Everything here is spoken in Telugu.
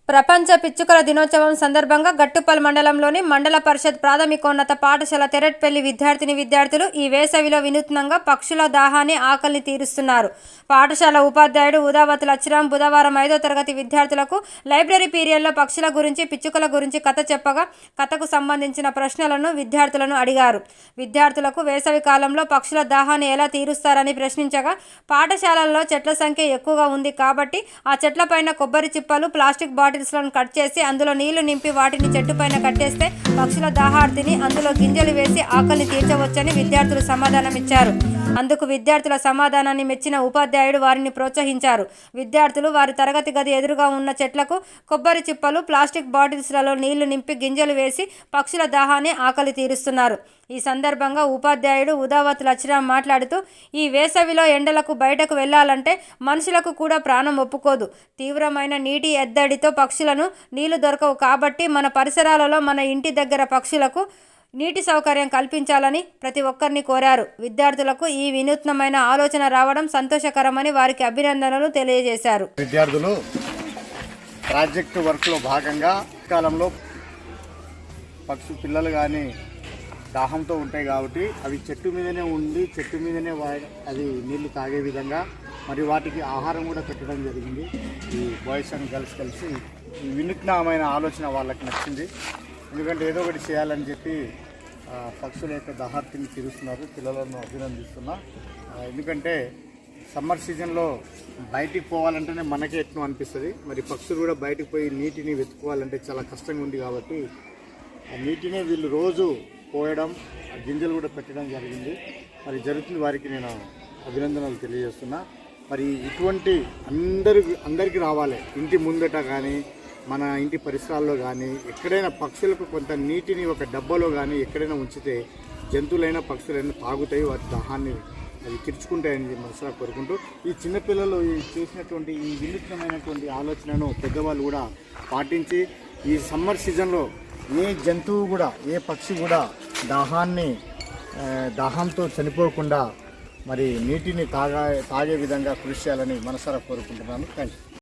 ప్రపంచ పిచ్చుకల దినోత్సవం సందర్భంగా గట్టుపల్ మండలంలోని మండల పరిషత్ ప్రాథమికోన్నత పాఠశాల తెరెట్పల్లి విద్యార్థులు ఈ వేసవిలో వినూత్నంగా పక్షుల దాహాన్ని ఆకలిని తీరుస్తున్నారు. పాఠశాల ఉపాధ్యాయుడు ఉదావత్ లచ్చిరామ్ బుధవారం 5వ తరగతి విద్యార్థులకు లైబ్రరీ పీరియడ్లో పక్షుల గురించి పిచ్చుకల గురించి కథ చెప్పగా కథకు సంబంధించిన ప్రశ్నలను విద్యార్థులను అడిగారు. విద్యార్థులకు వేసవి కాలంలో పక్షుల దాహాన్ని ఎలా తీరుస్తారని ప్రశ్నించగా పాఠశాలల్లో చెట్ల సంఖ్య ఎక్కువగా ఉంది కాబట్టి ఆ చెట్లపైన కొబ్బరి చిప్పలు ప్లాస్టిక్ బాటిల్స్లను కట్ చేసి అందులో నీళ్లు నింపి వాటిని చెట్టుపైన కట్టేస్తే పక్షుల దాహార్తిని అందులో గింజలు వేసి ఆకలిని తీర్చవచ్చని విద్యార్థులు సమాధానం ఇచ్చారు. అందుకు విద్యార్థుల సమాధానాన్ని మెచ్చిన ఉపాధ్యాయుడు వారిని ప్రోత్సహించారు. విద్యార్థులు వారి తరగతి గది ఎదురుగా ఉన్న చెట్లకు కొబ్బరి చిప్పలు ప్లాస్టిక్ బాటిల్స్లలో నీళ్లు నింపి గింజలు వేసి పక్షుల దాహాన్ని ఆకలి తీరుస్తున్నారు. ఈ సందర్భంగా ఉపాధ్యాయుడు ఉదావత్ లచ్చిరామ్ మాట్లాడుతూ ఈ వేసవిలో ఎండలకు బయటకు వెళ్లాలంటే మనుషులకు కూడా ప్రాణం ఒప్పుకోదు. తీవ్రమైన నీటి ఎద్దడితో పక్షులను నీళ్లు దొరకవు కాబట్టి మన పరిసరాలలో మన ఇంటి దగ్గర పక్షులకు నీటి సౌకర్యం కల్పించాలని ప్రతి ఒక్కరిని కోరారు. విద్యార్థులకు ఈ వినూత్నమైన ఆలోచన రావడం సంతోషకరమని వారికి అభినందనలు తెలియజేశారు. విద్యార్థులు ప్రాజెక్టు వర్క్లో భాగంగా కాలంలో పక్షు పిల్లలు కానీ దాహంతో ఉంటాయి కాబట్టి అవి చెట్టు మీదనే ఉండి చెట్టు మీదనే అది నీళ్లు తాగే విధంగా మరి వాటికి ఆహారం కూడా పెట్టడం జరిగింది. ఈ బాయ్స్ అండ్ గర్ల్స్ కలిసి ఈ వినూత్నమైన ఆలోచన వాళ్ళకి నచ్చింది. ఎందుకంటే ఏదో ఒకటి చేయాలని చెప్పి పక్షుల యొక్క దాహార్తిని తీరుస్తున్నారు. పిల్లలను అభినందిస్తున్నా. ఎందుకంటే సమ్మర్ సీజన్లో బయటికి పోవాలంటేనే మనకే ఎట్నో అనిపిస్తుంది. మరి పక్షులు కూడా బయటకు పోయి నీటిని వెతుక్కోవాలంటే చాలా కష్టంగా ఉంది కాబట్టి ఆ నీటినే వీళ్ళు రోజు పోయడం గింజలు కూడా పెట్టడం జరిగింది. మరి జరుగుతుంది వారికి నేను అభినందనలు తెలియజేస్తున్నా. మరి ఇటువంటి అందరికీ రావాలి. ఇంటి ముందట కానీ మన ఇంటి పరిసరాల్లో కానీ ఎక్కడైనా పక్షులకు కొంత నీటిని ఒక డబ్బాలో కానీ ఎక్కడైనా ఉంచితే జంతువులైనా పక్షులైనా తాగుతాయి, వాటి దాహాన్ని అవి తీర్చుకుంటాయని మనసులో కోరుకుంటూ ఈ చిన్నపిల్లలు చేసినటువంటి ఈ వినూత్నమైనటువంటి ఆలోచనను పెద్దవాళ్ళు కూడా పాటించి ఈ సమ్మర్ సీజన్లో ఏ జంతువు కూడా ఏ పక్షి కూడా దాహంతో చనిపోకుండా మరి నీటిని తాగే విధంగా కృషి చేయాలని మనసారా కోరుకుంటున్నాను. Thank you.